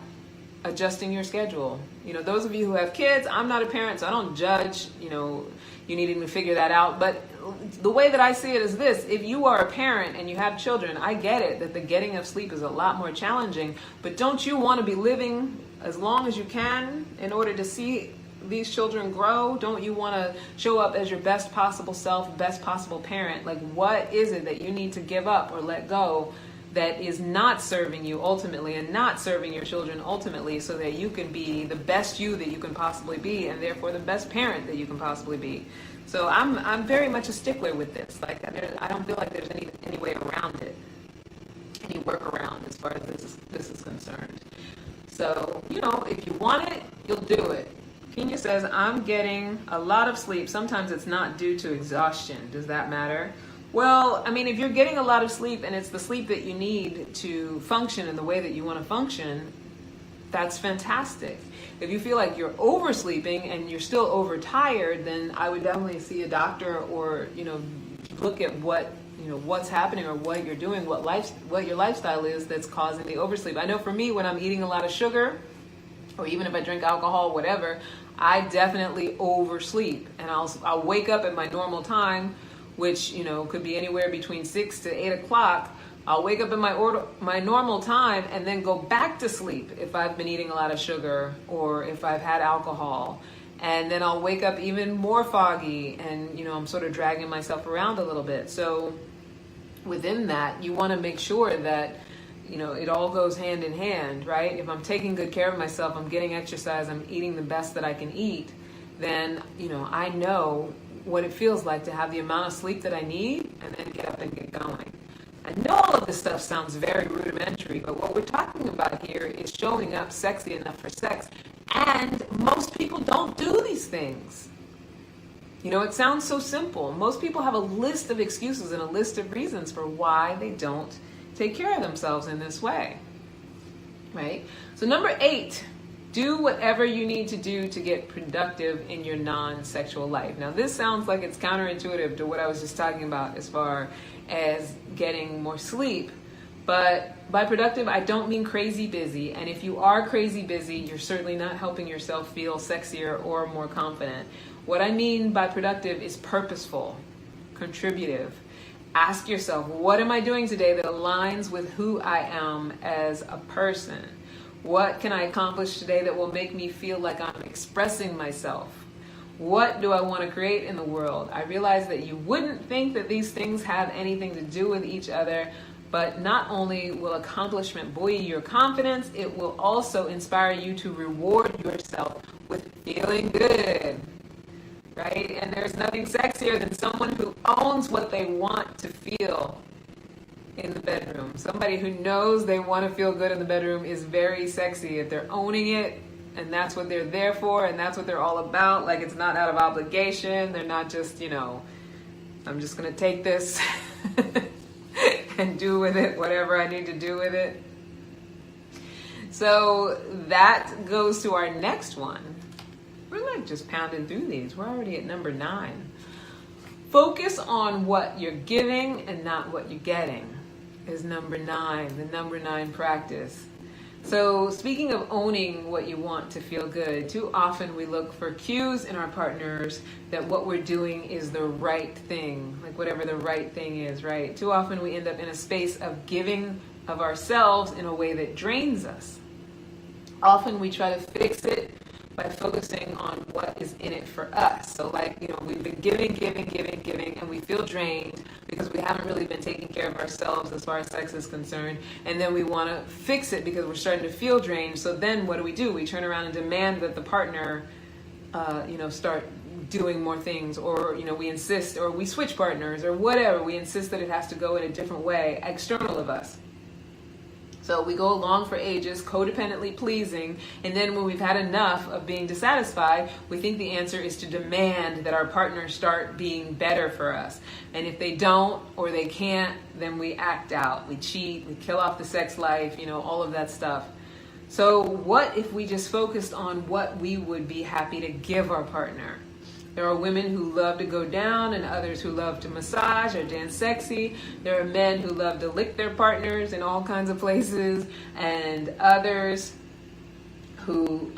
Adjusting your schedule. Those of you who have kids, I'm not a parent, so I don't judge, you needing to figure that out. But the way that I see it is this: if you are a parent and you have children, I get it that the getting of sleep is a lot more challenging, but don't you want to be living as long as you can in order to see these children grow? Don't you want to show up as your best possible self, best possible parent? Like, what is it that you need to give up or let go that is not serving you ultimately and not serving your children ultimately, so that you can be the best you that you can possibly be, and therefore the best parent that you can possibly be? So I'm very much a stickler with this. Like, I don't feel like there's any way around it, any workaround as far as this is concerned. So, if you want it, you'll do it. Kenya says, I'm getting a lot of sleep. Sometimes it's not due to exhaustion. Does that matter? Well, if you're getting a lot of sleep and it's the sleep that you need to function in the way that you want to function, that's fantastic. If you feel like you're oversleeping and you're still overtired, then I would definitely see a doctor, or, look at what's happening, or what you're doing, what your lifestyle is that's causing the oversleep. I know for me, when I'm eating a lot of sugar, or even if I drink alcohol, whatever, I definitely oversleep, and I'll wake up at my normal time, which could be anywhere between 6 to 8 o'clock. I'll wake up in my normal time and then go back to sleep if I've been eating a lot of sugar or if I've had alcohol. And then I'll wake up even more foggy and, I'm sort of dragging myself around a little bit. So within that, you want to make sure that, it all goes hand in hand, right? If I'm taking good care of myself, I'm getting exercise, I'm eating the best that I can eat, then, I know what it feels like to have the amount of sleep that I need and then get up and get going. I know all of this stuff sounds very rudimentary, but what we're talking about here is showing up sexy enough for sex. And most people don't do these things. It sounds so simple. Most people have a list of excuses and a list of reasons for why they don't take care of themselves in this way. Right? So number 8, do whatever you need to do to get productive in your non-sexual life. Now, this sounds like it's counterintuitive to what I was just talking about as far as getting more sleep. But by productive, I don't mean crazy busy. And if you are crazy busy, you're certainly not helping yourself feel sexier or more confident. What I mean by productive is purposeful, contributive. Ask yourself, what am I doing today that aligns with who I am as a person? What can I accomplish today that will make me feel like I'm expressing myself? What do I want to create in the world? I realize that you wouldn't think that these things have anything to do with each other, but not only will accomplishment buoy your confidence, it will also inspire you to reward yourself with feeling good, right? And there's nothing sexier than someone who owns what they want to feel in the bedroom. Somebody who knows they want to feel good in the bedroom is very sexy. If they're owning it, and that's what they're there for, and that's what they're all about. Like, it's not out of obligation. They're not just, I'm just going to take this and do with it whatever I need to do with it. So that goes to our next one. We're like just pounding through these. We're already at number 9. Focus on what you're giving and not what you're getting is number 9, the number 9 practice. So speaking of owning what you want to feel good, too often we look for cues in our partners that what we're doing is the right thing, like whatever the right thing is, right? Too often we end up in a space of giving of ourselves in a way that drains us. Often we try to fix it by focusing on what is in it for us. So we've been giving, and we feel drained because we haven't really been taking care of ourselves as far as sex is concerned. And then we want to fix it because we're starting to feel drained. So then what do? We turn around and demand that the partner, start doing more things, or, we insist, or we switch partners or whatever. We insist that it has to go in a different way, external of us. So we go along for ages, codependently pleasing, and then when we've had enough of being dissatisfied, we think the answer is to demand that our partners start being better for us. And if they don't or they can't, then we act out. We cheat, we kill off the sex life, all of that stuff. So what if we just focused on what we would be happy to give our partner? There are women who love to go down and others who love to massage or dance sexy. There are men who love to lick their partners in all kinds of places, and others who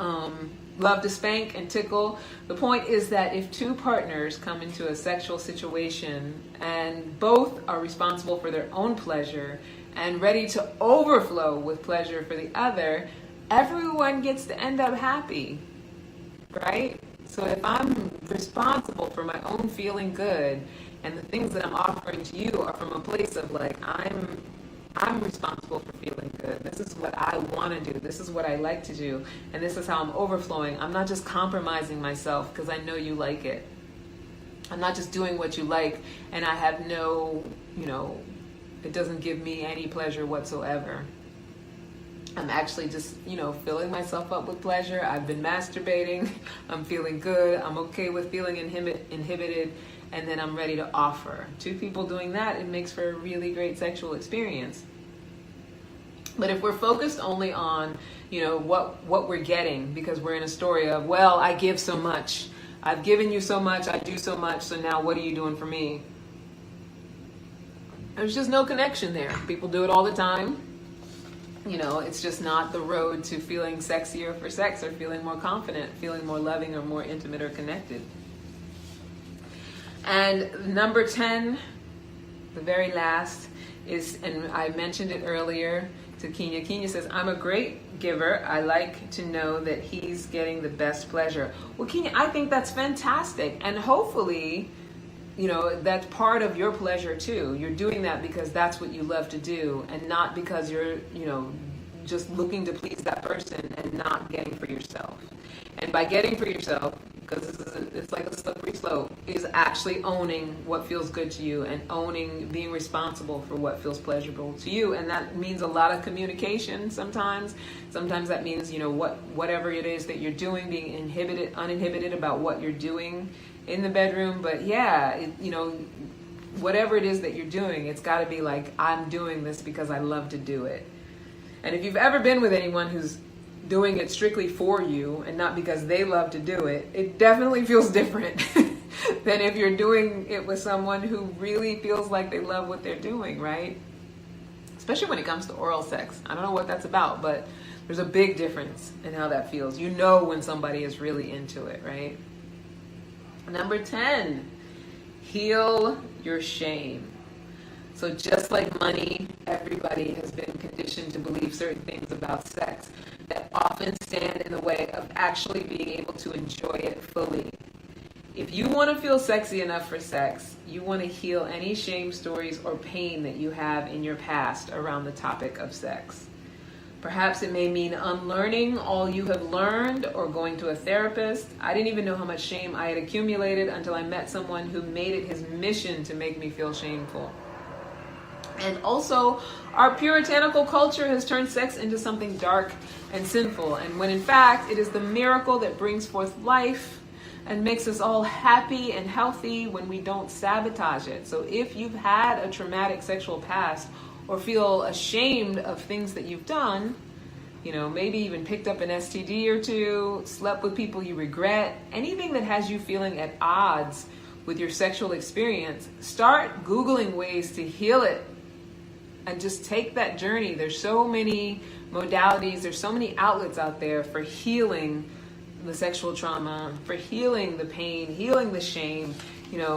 love to spank and tickle. The point is that if 2 partners come into a sexual situation and both are responsible for their own pleasure and ready to overflow with pleasure for the other, everyone gets to end up happy, right? So if I'm responsible for my own feeling good, and the things that I'm offering to you are from a place of I'm responsible for feeling good. This is what I want to do. This is what I like to do. And this is how I'm overflowing. I'm not just compromising myself because I know you like it. I'm not just doing what you like and I have no, it doesn't give me any pleasure whatsoever. I'm actually just, filling myself up with pleasure. I've been masturbating. I'm feeling good. I'm okay with feeling inhibited. And then I'm ready to offer. 2 people doing that, it makes for a really great sexual experience. But if we're focused only on, what we're getting, because we're in a story of, well, I give so much. I've given you so much. I do so much. So now what are you doing for me? There's just no connection there. People do it all the time. It's just not the road to feeling sexier for sex or feeling more confident, feeling more loving or more intimate or connected. And number 10, the very last, is, and I mentioned it earlier to Kenya. Kenya says, I'm a great giver. I like to know that he's getting the best pleasure. Well, Kenya, I think that's fantastic. And hopefully, that's part of your pleasure too. You're doing that because that's what you love to do, and not because you're, just looking to please that person and not getting for yourself. And by getting for yourself, because it's like a slippery slope, is actually owning what feels good to you and being responsible for what feels pleasurable to you. And that means a lot of communication sometimes. Sometimes that means, whatever it is that you're doing, being uninhibited about what you're doing in the bedroom. But yeah, whatever it is that you're doing, it's got to be like, I'm doing this because I love to do it. And if you've ever been with anyone who's doing it strictly for you and not because they love to do it, it definitely feels different than if you're doing it with someone who really feels like they love what they're doing, right? Especially when it comes to oral sex. I don't know what that's about, but there's a big difference in how that feels. You know when somebody is really into it, right? Number 10, heal your shame. So just like money, everybody has been conditioned to believe certain things about sex that often stand in the way of actually being able to enjoy it fully. If you want to feel sexy enough for sex, you want to heal any shame stories or pain that you have in your past around the topic of sex. Perhaps it may mean unlearning all you have learned or going to a therapist. I didn't even know how much shame I had accumulated until I met someone who made it his mission to make me feel shameful. And also, our puritanical culture has turned sex into something dark and sinful, and when in fact it is the miracle that brings forth life and makes us all happy and healthy when we don't sabotage it. So if you've had a traumatic sexual past or feel ashamed of things that you've done, maybe even picked up an STD or two, slept with people you regret, anything that has you feeling at odds with your sexual experience, start Googling ways to heal it. And just take that journey. There's so many modalities, there's so many outlets out there for healing the sexual trauma, for healing the pain, healing the shame.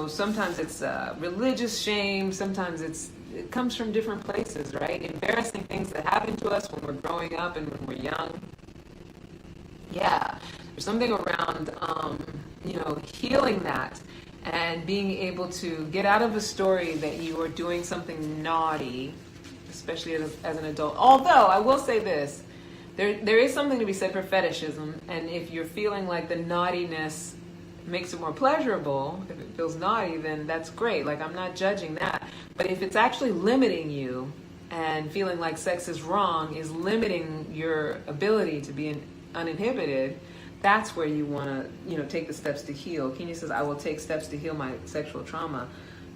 Sometimes it's religious shame, sometimes it comes from different places, right? Embarrassing things that happen to us when we're growing up and when we're young. Yeah, there's something around, healing that and being able to get out of a story that you are doing something naughty, especially as an adult. Although, I will say this, there is something to be said for fetishism, and if you're feeling like the naughtiness makes it more pleasurable, if it feels naughty, then that's great. Like, I'm not judging that. But if it's actually limiting you and feeling like sex is wrong, is limiting your ability to be uninhibited, that's where you want to, take the steps to heal. Kenya says, I will take steps to heal my sexual trauma.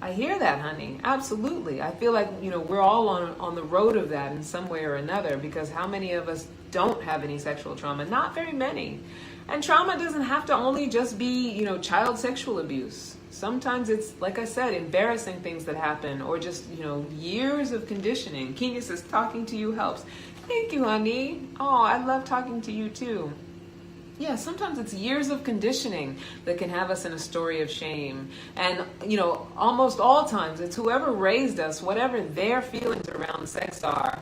I hear that, honey. Absolutely. I feel like, we're all on the road of that in some way or another, because how many of us don't have any sexual trauma? Not very many. And trauma doesn't have to only just be, child sexual abuse. Sometimes it's, like I said, embarrassing things that happen, or just, years of conditioning. Kenya says, talking to you helps. Thank you, honey. Oh, I love talking to you too. Yeah, sometimes it's years of conditioning that can have us in a story of shame. And, almost all times it's whoever raised us, whatever their feelings around sex are,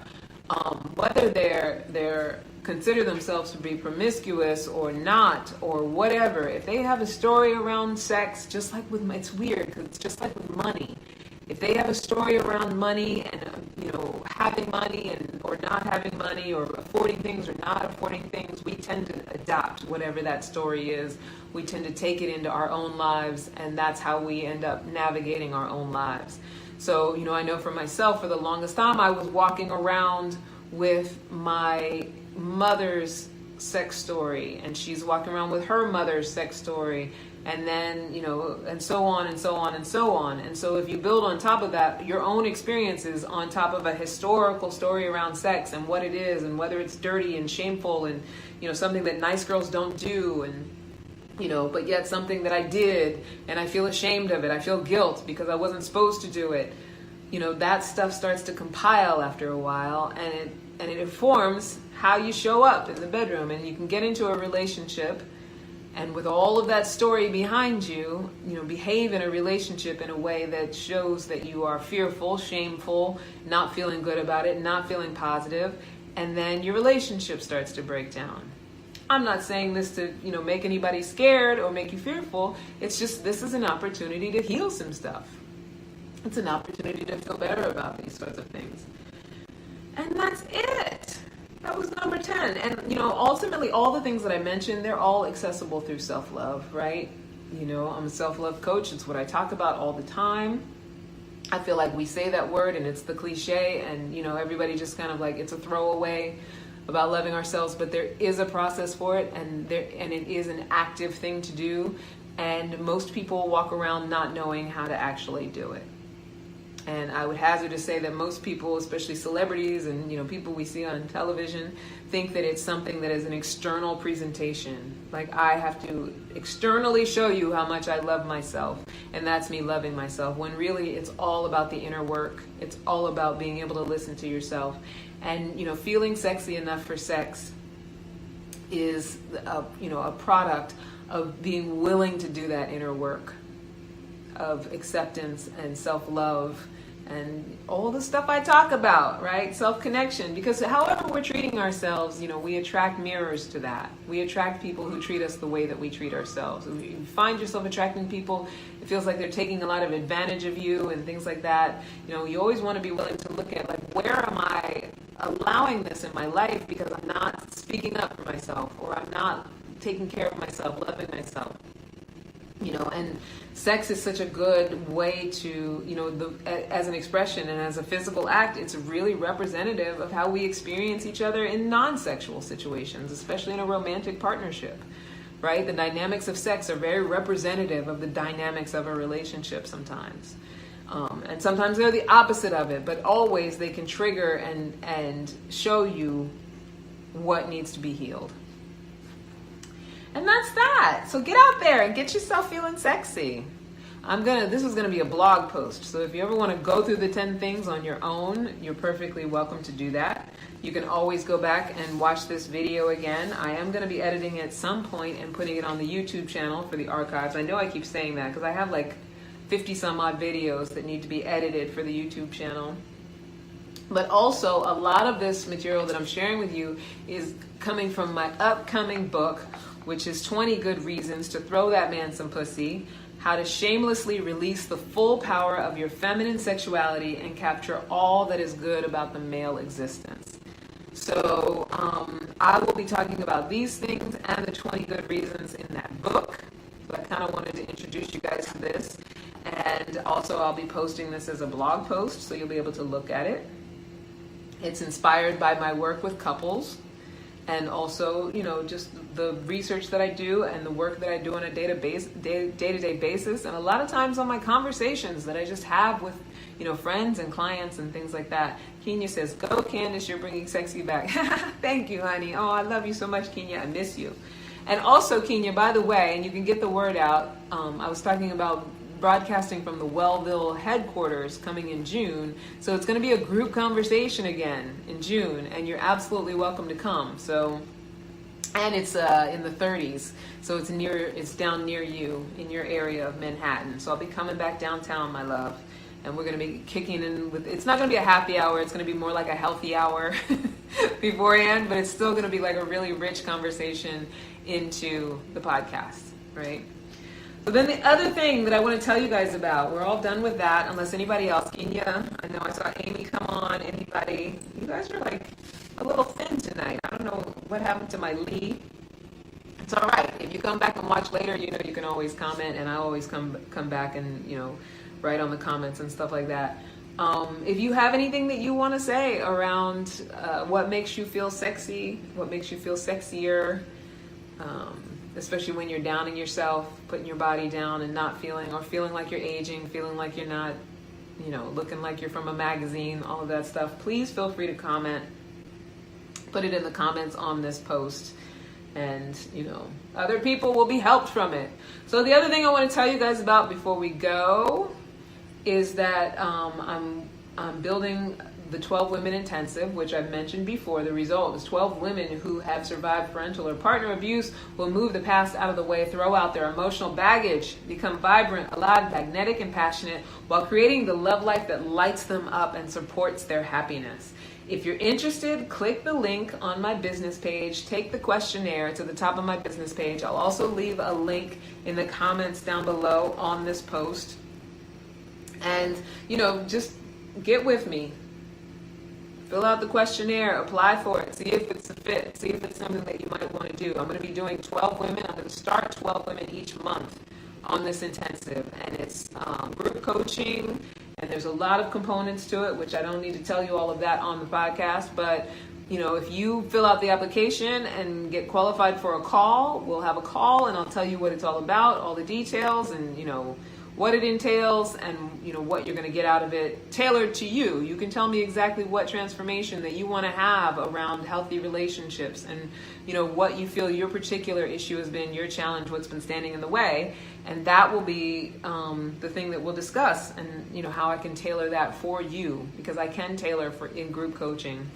whether they're consider themselves to be promiscuous or not, or whatever. If they have a story around sex, just like with, it's weird because it's just like with money. If they have a story around money and, having money or not having money, or affording things or not affording things, we tend to adopt whatever that story is. We tend to take it into our own lives, and that's how we end up navigating our own lives. So, I know for myself, for the longest time, I was walking around with my mother's sex story, and she's walking around with her mother's sex story, and then, and so on and so on and so on. And so if you build on top of that your own experiences on top of a historical story around sex and what it is and whether it's dirty and shameful and, something that nice girls don't do, and, but yet something that I did and I feel ashamed of it. I feel guilt because I wasn't supposed to do it. That stuff starts to compile after a while, and it informs how you show up in the bedroom. And you can get into a relationship And with all of that story behind you, behave in a relationship in a way that shows that you are fearful, shameful, not feeling good about it, not feeling positive, and then your relationship starts to break down. I'm not saying this to, make anybody scared or make you fearful. It's just, this is an opportunity to heal some stuff. It's an opportunity to feel better about these sorts of things. And that's it. That was number 10. And, ultimately all the things that I mentioned, they're all accessible through self-love, right? I'm a self-love coach. It's what I talk about all the time. I feel like we say that word and it's the cliche and, everybody just kind of like, it's a throwaway about loving ourselves, but there is a process for it and it is an active thing to do. And most people walk around not knowing how to actually do it. And I would hazard to say that most people, especially celebrities and people we see on television, think that it's something that is an external presentation. Like I have to externally show you how much I love myself, and that's me loving myself. When really it's all about the inner work. It's all about being able to listen to yourself, and feeling sexy enough for sex is a product of being willing to do that inner work of acceptance and self-love and all the stuff I talk about, right? Self-connection. Because however we're treating ourselves, we attract mirrors to that. We attract people who treat us the way that we treat ourselves. If you find yourself attracting people, it feels like they're taking a lot of advantage of you and things like that. You always want to be willing to look at, like, where am I allowing this in my life because I'm not speaking up for myself, or I'm not taking care of myself, loving myself. And sex is such a good way to, as an expression and as a physical act, it's really representative of how we experience each other in non-sexual situations, especially in a romantic partnership, right? The dynamics of sex are very representative of the dynamics of a relationship sometimes. And sometimes they're the opposite of it, but always they can trigger and show you what needs to be healed. And that's that. So get out there and get yourself feeling sexy. This is gonna be a blog post. So if you ever want to go through the 10 things on your own, you're perfectly welcome to do that. You can always go back and watch this video again. I am gonna be editing at some point and putting it on the YouTube channel for the archives. I know I keep saying that because I have like 50 some odd videos that need to be edited for the YouTube channel. But also a lot of this material that I'm sharing with you is coming from my upcoming book, which is 20 Good Reasons to Throw That Man Some Pussy, How to Shamelessly Release the Full Power of Your Feminine Sexuality and Capture All That Is Good About the Male Existence. So I will be talking about these things and the 20 Good Reasons in that book. So I kind of wanted to introduce you guys to this. And also I'll be posting this as a blog post, so you'll be able to look at it. It's inspired by my work with couples. And also, just the research that I do and the work that I do on a day-to-day basis. And a lot of times on my conversations that I just have with, friends and clients and things like that. Kenya says, "Go, Candice, you're bringing sexy back." Thank you, honey. Oh, I love you so much, Kenya. I miss you. And also, Kenya, by the way, and you can get the word out, I was talking about broadcasting from the Wellville headquarters coming in June. So it's going to be a group conversation again in June, and you're absolutely welcome to come. So, and it's in the 30s, so it's down near you in your area of Manhattan. So I'll be coming back downtown, my love, and we're going to be kicking in with, it's not going to be a happy hour, it's going to be more like a healthy hour beforehand, but it's still going to be like a really rich conversation into the podcast, right? But then the other thing that I want to tell you guys about, we're all done with that, unless anybody else. Kenya, I know I saw Amy come on. Anybody? You guys are like a little thin tonight. I don't know what happened to my lead. It's all right. If you come back and watch later, you can always comment, and I always come back and write on the comments and stuff like that. If you have anything that you want to say around what makes you feel sexy, what makes you feel sexier, especially when you're downing yourself, putting your body down and not feeling like you're aging, feeling like you're not, looking like you're from a magazine, all of that stuff, please feel free to comment. Put it in the comments on this post, and, other people will be helped from it. So the other thing I want to tell you guys about before we go is that I'm I'm building the 12 Women Intensive, which I've mentioned before. The result is 12 women who have survived parental or partner abuse will move the past out of the way, throw out their emotional baggage, become vibrant, alive, magnetic, and passionate while creating the love life that lights them up and supports their happiness. If you're interested, click the link on my business page, take the questionnaire to the top of my business page. I'll also leave a link in the comments down below on this post. And, just get with me. Fill out the questionnaire, apply for it, see if it's a fit, see if it's something that you might want to do. I'm going to be doing 12 women. I'm going to start 12 women each month on this intensive. And it's group coaching, and there's a lot of components to it, which I don't need to tell you all of that on the podcast. But, if you fill out the application and get qualified for a call, we'll have a call, and I'll tell you what it's all about, all the details, and, what it entails, and what you're going to get out of it, tailored to you. You can tell me exactly what transformation that you want to have around healthy relationships, and what you feel your particular issue has been, your challenge, what's been standing in the way, and that will be the thing that we'll discuss, and how I can tailor that for you, because I can tailor for in group coaching.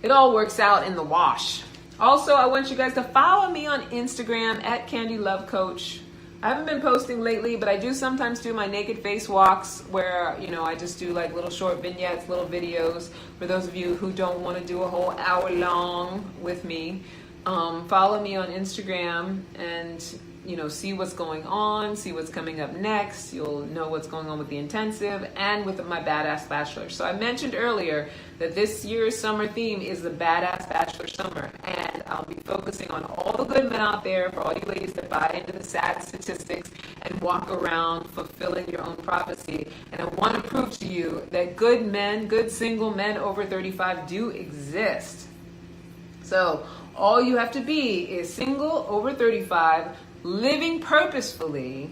It all works out in the wash. Also, I want you guys to follow me on Instagram at Candy Love Coach. I haven't been posting lately, but I do sometimes do my naked face walks where, I just do like little short vignettes, little videos for those of you who don't want to do a whole hour long with me. Follow me on Instagram and, see what's going on, see what's coming up next. You'll know what's going on with the intensive and with my Badass Bachelor. So I mentioned earlier that this year's summer theme is the Badass Bachelor Summer. And I'll be focusing on all the good men out there, for all you ladies that buy into the sad statistics and walk around fulfilling your own prophecy. And I want to prove to you that good men, good single men over 35 do exist. So all you have to be is single over 35, living purposefully,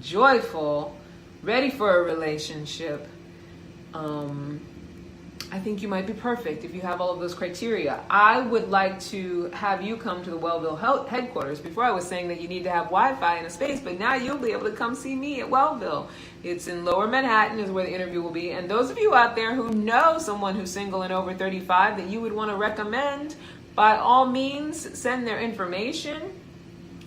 joyful, ready for a relationship. I think you might be perfect if you have all of those criteria. I would like to have you come to the Wellville headquarters. Before I was saying that you need to have Wi-Fi in a space, but now you'll be able to come see me at Wellville. It's in Lower Manhattan is where the interview will be. And those of you out there who know someone who's single and over 35 that you would want to recommend, by all means, send their information.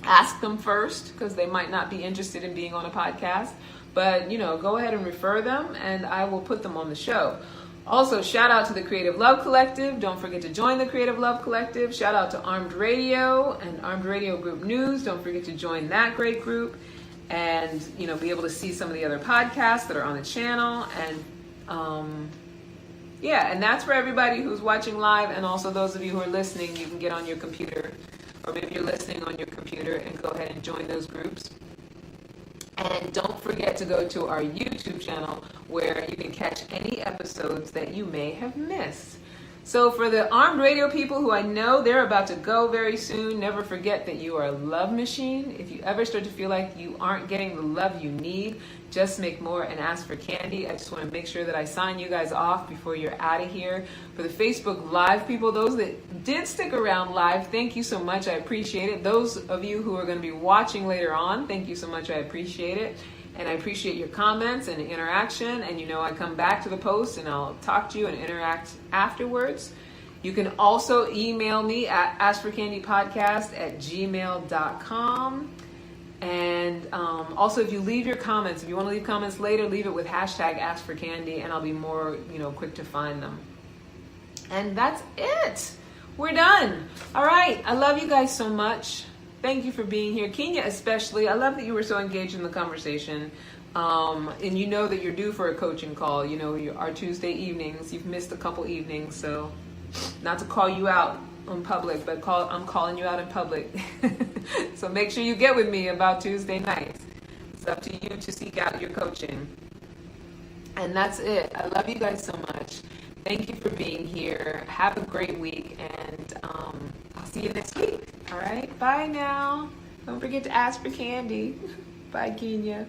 Ask them first, because they might not be interested in being on a podcast. But, go ahead and refer them, and I will put them on the show. Also, shout out to the Creative Love Collective. Don't forget to join the Creative Love Collective. Shout out to Armed Radio and Armed Radio Group News. Don't forget to join that great group and, be able to see some of the other podcasts that are on the channel. And, and that's for everybody who's watching live, and also those of you who are listening, you can get on your computer, or maybe you're listening on your computer, and go ahead and join those groups. And don't forget to go to our YouTube channel where you can catch any episodes that you may have missed. So for the Armed Radio people who I know they're about to go very soon, never forget that you are a love machine. If you ever start to feel like you aren't getting the love you need, just make more and ask for Candy. I just want to make sure that I sign you guys off before you're out of here. For the Facebook Live people, those that did stick around live, thank you so much. I appreciate it. Those of you who are going to be watching later on, thank you so much. I appreciate it. And I appreciate your comments and interaction. And I come back to the post and I'll talk to you and interact afterwards. You can also email me at askforcandypodcast@gmail.com. And also, if you leave your comments, if you want to leave comments later, leave it with hashtag #AskForCandy, and I'll be more, quick to find them. And that's it. We're done. All right. I love you guys so much. Thank you for being here. Kenya especially. I love that you were so engaged in the conversation. And you know that you're due for a coaching call. Our Tuesday evenings. You've missed a couple evenings, so not to call you out in public, but I'm calling you out in public. So make sure you get with me about Tuesday nights. It's up to you to seek out your coaching. And that's it. I love you guys so much. Thank you for being here. Have a great week, and I'll see you next week. All right? Bye now. Don't forget to ask for Candy. Bye, Kenya.